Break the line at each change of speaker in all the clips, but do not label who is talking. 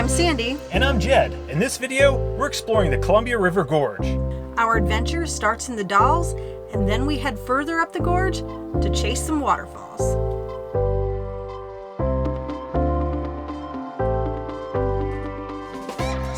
I'm Sandy.
And I'm Jed. In this video, we're exploring the Columbia River Gorge.
Our adventure starts in the Dalles, and then we head further up the gorge to chase some waterfalls.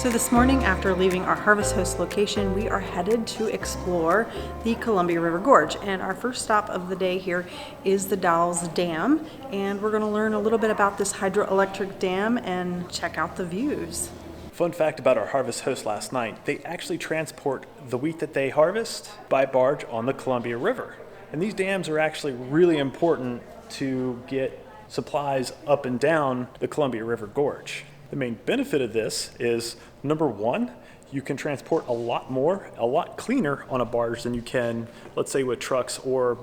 So this morning, after leaving our Harvest Host location, we are headed to explore the Columbia River Gorge. And our first stop of the day here is the Dalles Dam. And we're going to learn a little bit about this hydroelectric dam and check out the views.
Fun fact about our Harvest Host last night, they actually transport the wheat that they harvest by barge on the Columbia River. And these dams are actually really important to get supplies up and down the Columbia River Gorge. The main benefit of this is, number one, you can transport a lot cleaner on a barge than you can, let's say, with trucks or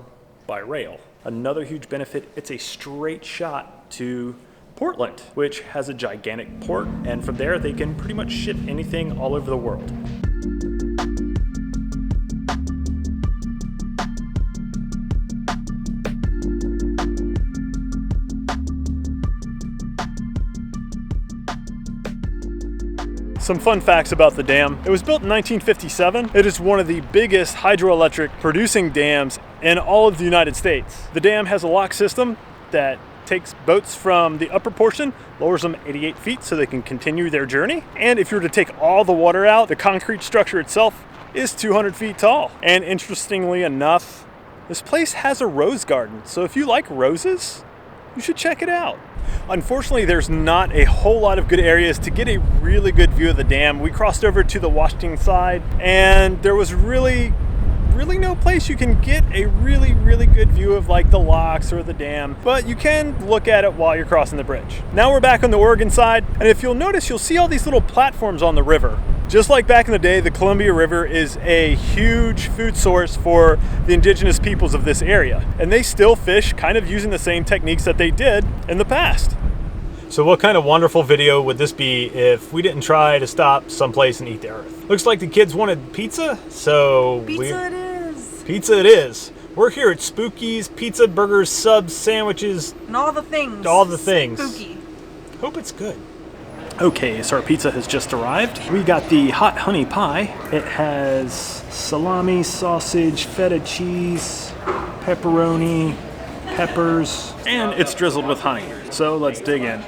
by rail. Another huge benefit, it's a straight shot to Portland, which has a gigantic port, and from there they can pretty much ship anything all over the world. Some fun facts about the dam. It was built in 1957. It is one of the biggest hydroelectric producing dams in all of the United States. The dam has a lock system that takes boats from the upper portion, lowers them 88 feet so they can continue their journey. And if you were to take all the water out, the concrete structure itself is 200 feet tall. And interestingly enough, this place has a rose garden. So if you like roses, you should check it out. Unfortunately, there's not a whole lot of good areas to get a really good view of the dam. We crossed over to the Washington side, and there was really no place you can get a really good view of like the locks or the dam, but you can look at it while you're crossing the bridge. Now we're back on the Oregon side, and if you'll notice, you'll see all these little platforms on the river. Just like back in the day, the Columbia River is a huge food source for the indigenous peoples of this area, and they still fish kind of using the same techniques that they did in the past. So what kind of wonderful video would this be if we didn't try to stop someplace and eat there? Looks like the kids wanted pizza, so
Pizza it is.
Pizza it is. We're here at Spooky's Pizza, Burgers, Subs, Sandwiches.
And all the things.
All the things.
Spooky.
Hope it's good. Okay, so our pizza has just arrived. We got the hot honey pie. It has salami, sausage, feta cheese, pepperoni, peppers, and it's drizzled with honey. So let's dig in.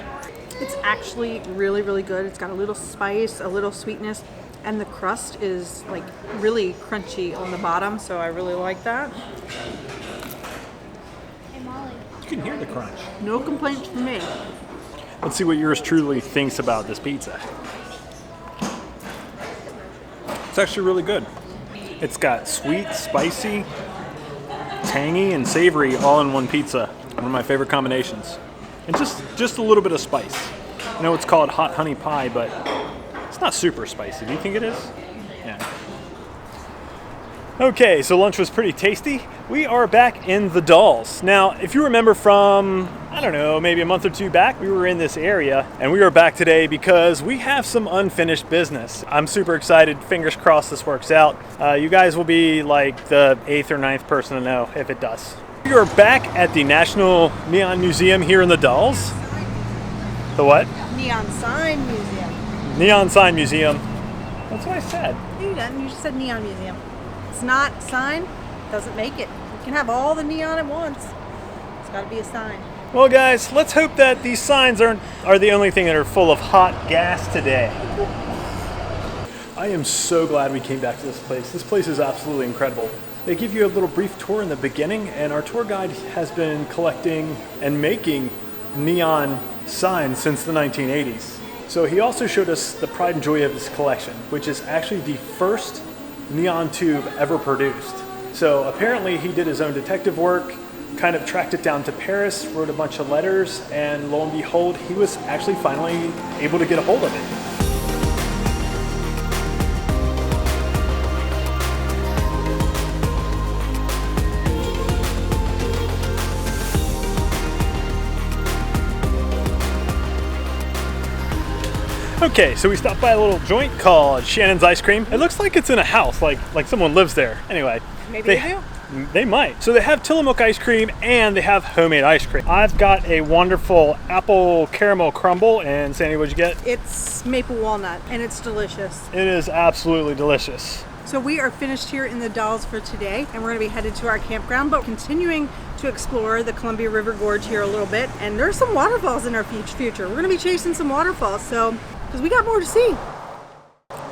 It's actually really good. It's got a little spice, a little sweetness, and the crust is like really crunchy on the bottom, so I really like that.
Hey Molly.
You can hear the crunch.
No complaints from me.
Let's see what yours truly thinks about this pizza. It's actually really good. It's got sweet, spicy, tangy, and savory all in one pizza. One of my favorite combinations. And just a little bit of spice. I know it's called hot honey pie, but it's not super spicy. Do you think it is? Yeah. Okay, so lunch was pretty tasty. We are back in the Dalles. Now, if you remember from, I don't know, maybe a month or two back, we were in this area, and we are back today because we have some unfinished business. I'm super excited. Fingers crossed this works out. You guys will be like the 8th or 9th person to know if it does. We are back at the National Neon Museum here in the Dalles. The what?
Neon Sign Museum.
Neon Sign Museum. That's what I said.
You didn't. You just said Neon Museum. It's not sign, doesn't make it. You can have all the neon at once. It's got to be a sign.
Well, guys, let's hope that these signs are the only thing that are full of hot gas today. I am so glad we came back to this place. This place is absolutely incredible. They give you a little brief tour in the beginning, and our tour guide has been collecting and making neon signs since the 1980s. So he also showed us the pride and joy of his collection, which is actually the first neon tube ever produced. So apparently he did his own detective work, kind of tracked it down to Paris, wrote a bunch of letters, and lo and behold, he was actually finally able to get a hold of it. Okay, so we stopped by a little joint called Shannon's Ice Cream. It looks like it's in a house, like someone lives there. Anyway,
Maybe they do.
They might. So they have Tillamook ice cream and they have homemade ice cream. I've got a wonderful apple caramel crumble, and Sandy, what'd you get?
It's maple walnut, and it's delicious.
It is absolutely delicious.
So we are finished here in the Dalles for today, and we're gonna be headed to our campground, but continuing to explore the Columbia River Gorge here a little bit. And there's some waterfalls in our future. We're gonna be chasing some waterfalls, because we got more to see.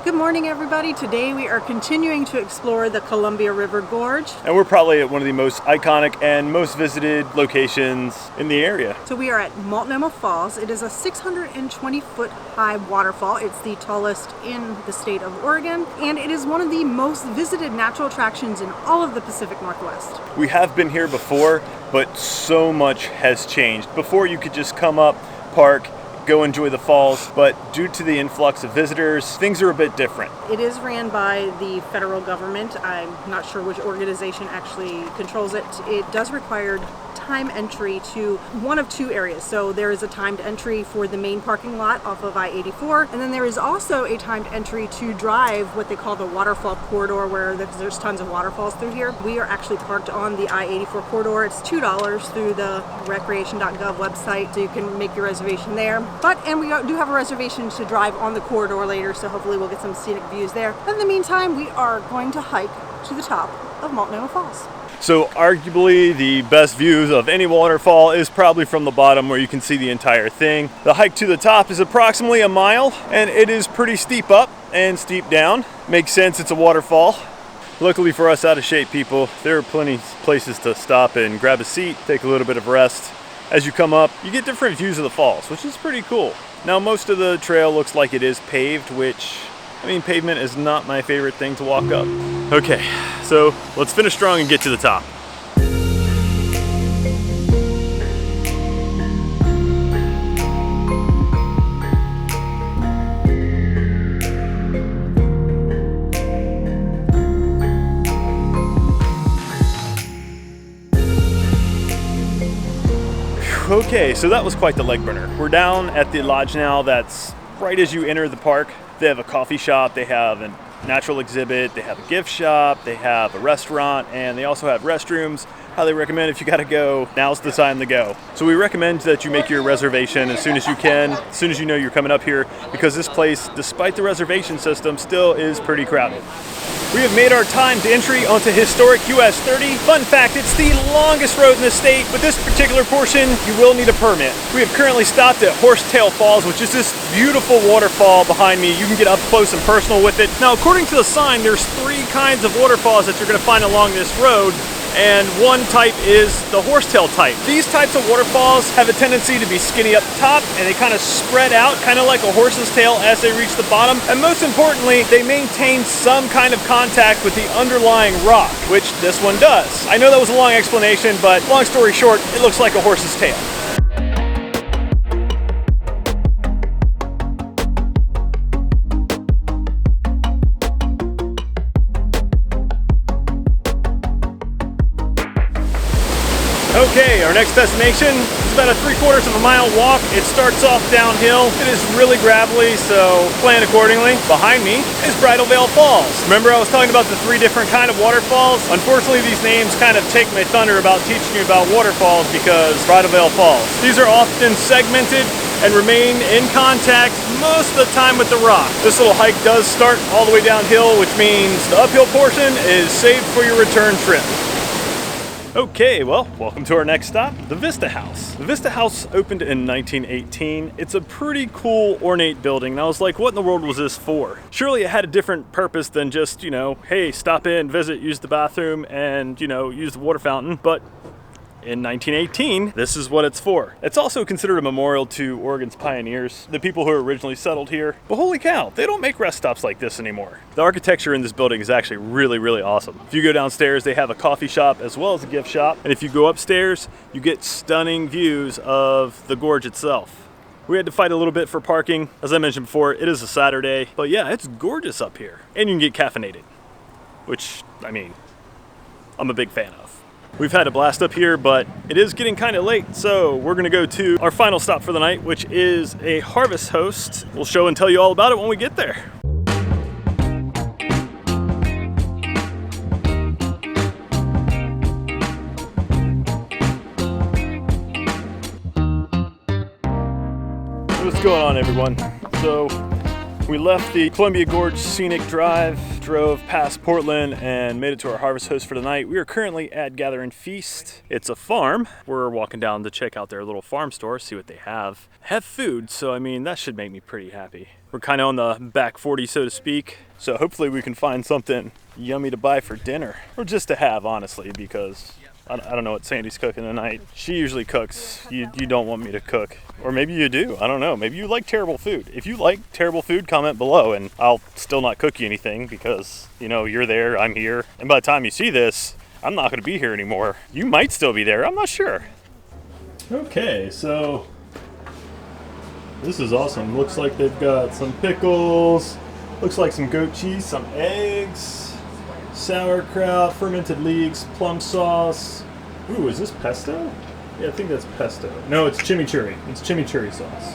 Good morning, everybody. Today we are continuing to explore the Columbia River Gorge.
And we're probably at one of the most iconic and most visited locations in the area.
So we are at Multnomah Falls. It is a 620-foot high waterfall. It's the tallest in the state of Oregon, and it is one of the most visited natural attractions in all of the Pacific Northwest.
We have been here before, but so much has changed. Before you could just come up, park, go enjoy the falls, but due to the influx of visitors, things are a bit different.
It is ran by the federal government. I'm not sure which organization actually controls it. It does require time entry to one of two areas. So there is a timed entry for the main parking lot off of I-84, and then there is also a timed entry to drive what they call the waterfall corridor, where there's tons of waterfalls through here. We are actually parked on the I-84 corridor. It's $2 through the recreation.gov website, so you can make your reservation there. And we do have a reservation to drive on the corridor later, so hopefully we'll get some scenic views there. But in the meantime, we are going to hike to the top of Multnomah Falls.
So arguably the best views of any waterfall is probably from the bottom, where you can see the entire thing. The hike to the top is approximately a mile, and it is pretty steep up and steep down. Makes sense, it's a waterfall. Luckily for us out of shape people, there are plenty of places to stop and grab a seat, take a little bit of rest. As you come up, you get different views of the falls, which is pretty cool. Now most of the trail looks like it is paved, which, I mean, pavement is not my favorite thing to walk up. Okay, so let's finish strong and get to the top. Okay, so that was quite the leg burner. We're down at the lodge now. That's right as you enter the park. They have a coffee shop, they have a natural exhibit, they have a gift shop, they have a restaurant, and they also have restrooms. Highly recommend, if you gotta go, now's the time to go. So we recommend that you make your reservation as soon as you can, as soon as you know you're coming up here, because this place, despite the reservation system, still is pretty crowded. We have made our time to entry onto historic US 30. Fun fact, it's the longest road in the state, but this particular portion, you will need a permit. We have currently stopped at Horesetail Falls, which is this beautiful waterfall behind me. You can get up close and personal with it. Now, according to the sign, there's 3 kinds of waterfalls that you're gonna find along this road, and one type is the horsetail type. These types of waterfalls have a tendency to be skinny up top, and they kind of spread out, kind of like a horse's tail as they reach the bottom. And most importantly, they maintain some kind of contact with the underlying rock, which this one does. I know that was a long explanation, but long story short, it looks like a horse's tail. Okay, our next destination is about a 3/4 of a mile walk. It starts off downhill. It is really gravelly, so plan accordingly. Behind me is Bridal Falls. Remember I was talking about the 3 different kind of waterfalls? Unfortunately, these names kind of take my thunder about teaching you about waterfalls, because Bridal Falls. These are often segmented and remain in contact most of the time with the rock. This little hike does start all the way downhill, which means the uphill portion is saved for your return trip. Okay, well, welcome to our next stop, the Vista House. The Vista House opened in 1918. It's a pretty cool, ornate building. And I was like, what in the world was this for? Surely it had a different purpose than just, hey, stop in, visit, use the bathroom, and, use the water fountain. But in 1918, this is what it's for. It's also considered a memorial to Oregon's pioneers, the people who originally settled here. But holy cow, they don't make rest stops like this anymore. The architecture in this building is actually really, really awesome. If you go downstairs, they have a coffee shop as well as a gift shop. And if you go upstairs, you get stunning views of the gorge itself. We had to fight a little bit for parking. As I mentioned before, it is a Saturday. But yeah, it's gorgeous up here. And you can get caffeinated, which, I'm a big fan of. We've had a blast up here, but it is getting kind of late, so we're gonna go to our final stop for the night, which is a harvest host. We'll show and tell you all about it when we get there. What's going on, everyone? So we left the Columbia Gorge Scenic Drive, drove past Portland, and made it to our harvest host for the night. We are currently at Gather and Feast. It's a farm. We're walking down to check out their little farm store, see what they have. Have food, so I mean, that should make me pretty happy. We're kind of on the back 40, so to speak. So hopefully we can find something yummy to buy for dinner, or just to have, honestly, because I don't know what Sandy's cooking tonight. She usually cooks. You don't want me to cook. Or maybe you do. I don't know. Maybe you like terrible food. If you like terrible food, comment below, and I'll still not cook you anything because, you know, you're there, I'm here. And by the time you see this, I'm not going to be here anymore. You might still be there. I'm not sure. Okay, so this is awesome. Looks like they've got some pickles. Looks like some goat cheese, some eggs. Sauerkraut, fermented leeks, plum sauce. Ooh, is this pesto? Yeah, I think that's pesto. No, it's chimichurri. It's chimichurri sauce.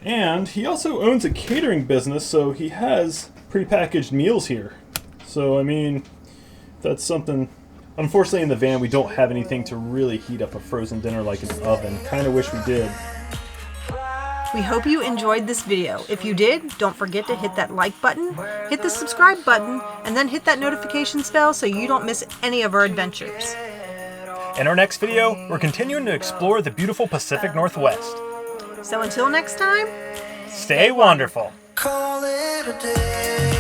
And he also owns a catering business, so he has prepackaged meals here. So, I mean, that's something. Unfortunately, in the van, we don't have anything to really heat up a frozen dinner like an oven. Kind of wish we did.
We hope you enjoyed this video. If you did, don't forget to hit that like button, hit the subscribe button, and then hit that notifications bell so you don't miss any of our adventures.
In our next video, we're continuing to explore the beautiful Pacific Northwest.
So until next time,
stay wonderful.
Call it a day.